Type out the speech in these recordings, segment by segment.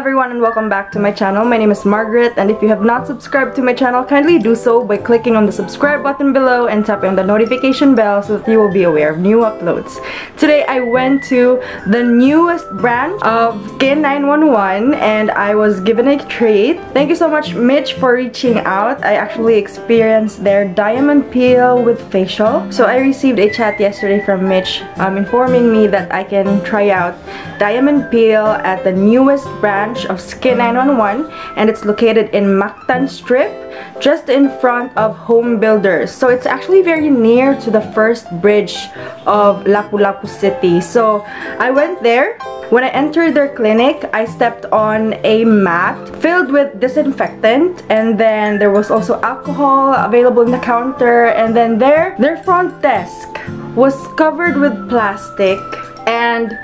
everyone and welcome back to my channel. My name is Margaret, and if you have not subscribed to my channel, kindly do so by clicking on the subscribe button below and tapping on the notification bell so that you will be aware of new uploads. Today I went to the newest branch of Skin911 and I was given a treat. Thank you so much, Mitch, for reaching out. I actually experienced their diamond peel with facial. So I received a chat yesterday from Mitch informing me that I can try out diamond peel at the newest branch of Skin911, and it's located in Mactan strip, just in front of Home Builders. So it's actually very near to the first bridge of Lapu-Lapu City. So I went there. When I entered their clinic, I stepped on a mat filled with disinfectant, and then there was also alcohol available in the counter, and then their front desk was covered with plastic, and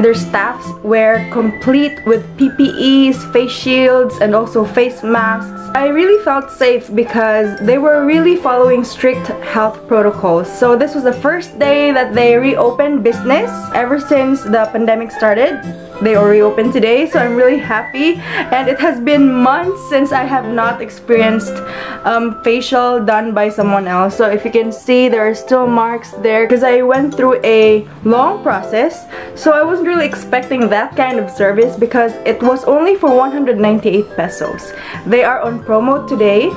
their staffs were complete with PPEs, face shields, and also face masks. I really felt safe because they were really following strict health protocols. So this was the first day that they reopened business ever since the pandemic started. They are reopened today, so I'm really happy, and it has been months since I have not experienced facial done by someone else. So if you can see, there are still marks there because I went through a long process. So I wasn't really expecting that kind of service because it was only for 198 pesos. They are on promo today,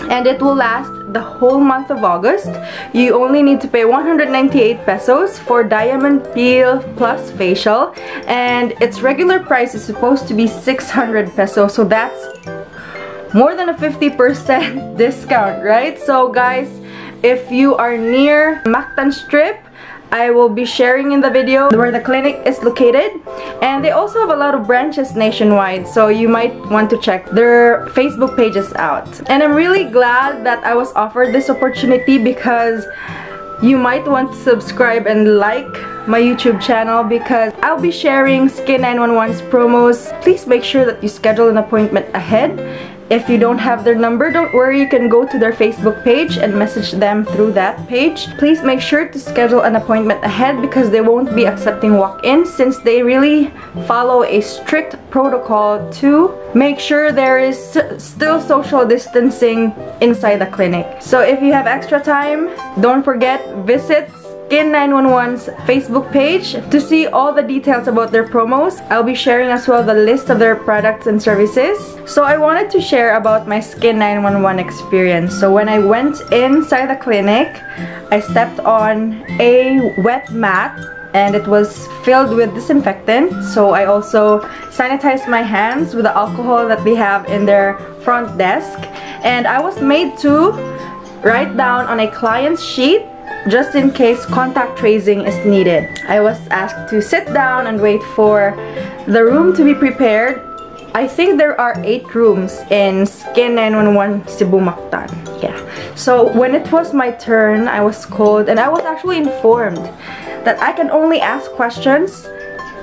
and it will last the whole month of August. You only need to pay 198 pesos for diamond peel plus facial, and its regular price is supposed to be 600 pesos, so that's more than a 50% discount, right? So guys, if you are near Mactan strip, I will be sharing in the video where the clinic is located, and they also have a lot of branches nationwide, so you might want to check their Facebook pages out. And I'm really glad that I was offered this opportunity because you might want to subscribe and like my YouTube channel because I'll be sharing Skin911's promos. Please make sure that you schedule an appointment ahead. If you don't have their number, don't worry, you can go to their Facebook page and message them through that page. Please make sure to schedule an appointment ahead because they won't be accepting walk-ins, since they really follow a strict protocol to make sure there is still social distancing inside the clinic. So if you have extra time, don't forget, visit Skin911's Facebook page to see all the details about their promos. I'll be sharing as well the list of their products and services. So I wanted to share about my Skin911 experience. So when I went inside the clinic, I stepped on a wet mat and it was filled with disinfectant. So I also sanitized my hands with the alcohol that they have in their front desk. And I was made to write down on a client's sheet just in case contact tracing is needed. I was asked to sit down and wait for the room to be prepared. I think there are 8 rooms in Skin911 Cebu, Mactan. Yeah. So when it was my turn, I was called and I was actually informed that I can only ask questions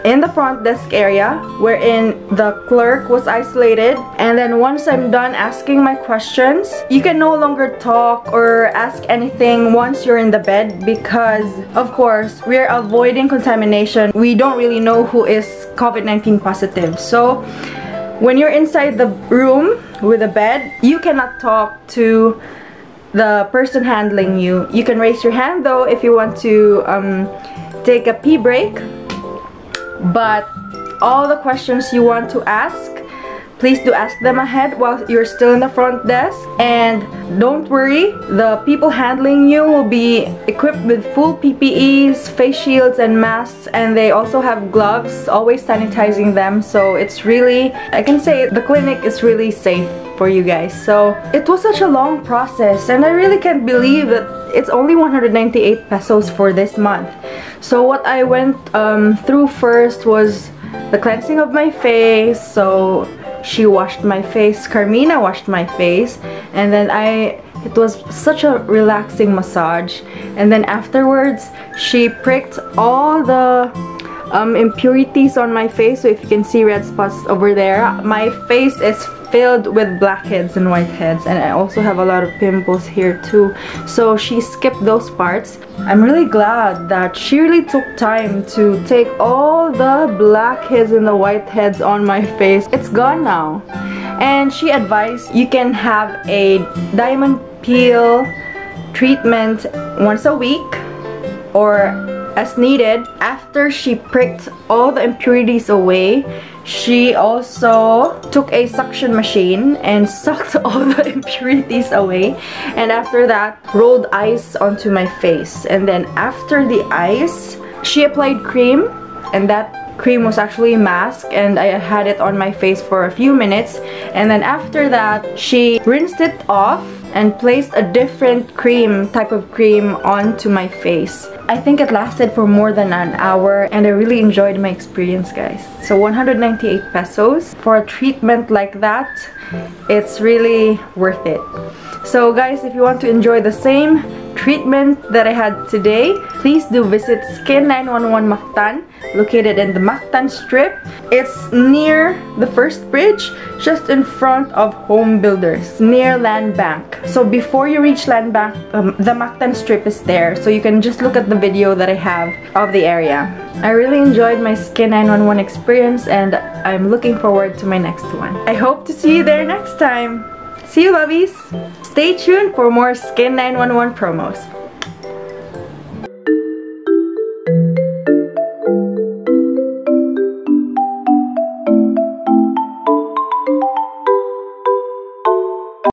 in the front desk area, wherein the clerk was isolated, and then once I'm done asking my questions, you can no longer talk or ask anything once you're in the bed because of course we're avoiding contamination. We don't really know who is COVID-19 positive. So when you're inside the room with a bed, you cannot talk to the person handling you. You can raise your hand though if you want to take a pee break. But all the questions you want to ask, please do ask them ahead while you're still in the front desk. And don't worry, the people handling you will be equipped with full PPEs, face shields, and masks, and they also have gloves, always sanitizing them. So it's really, I can say the clinic is really safe for you guys. So it was such a long process, and I really can't believe that it's only 198 pesos for this month. So what I went through first was the cleansing of my face. So she washed my face, Carmina washed my face, and then it was such a relaxing massage. And then afterwards, she pricked all the impurities on my face. So if you can see red spots over there, my face is filled with blackheads and whiteheads, and I also have a lot of pimples here too. So she skipped those parts. I'm really glad that she really took time to take all the blackheads and the whiteheads on my face. It's gone now. And she advised you can have a diamond peel treatment once a week or as needed. After she pricked all the impurities away, she also took a suction machine and sucked all the impurities away, and after that rolled ice onto my face. And then after the ice, she applied cream, and that cream was actually a mask, and I had it on my face for a few minutes. And then after that, she rinsed it off and placed a different type of cream onto my face. I think it lasted for more than an hour, and I really enjoyed my experience, guys. So 198 pesos for a treatment like that, it's really worth it. So guys, if you want to enjoy the same treatment that I had today, please do visit Skin911 Mactan, located in the Mactan strip. It's near the first bridge, just in front of Home Builders, near Land Bank. So before you reach Land Bank, the Mactan strip is there, so you can just look at the video that I have of the area. I really enjoyed my Skin911 experience, and I'm looking forward to my next one. I hope to see you there next time. See you, lovies! Stay tuned for more Skin911 promos.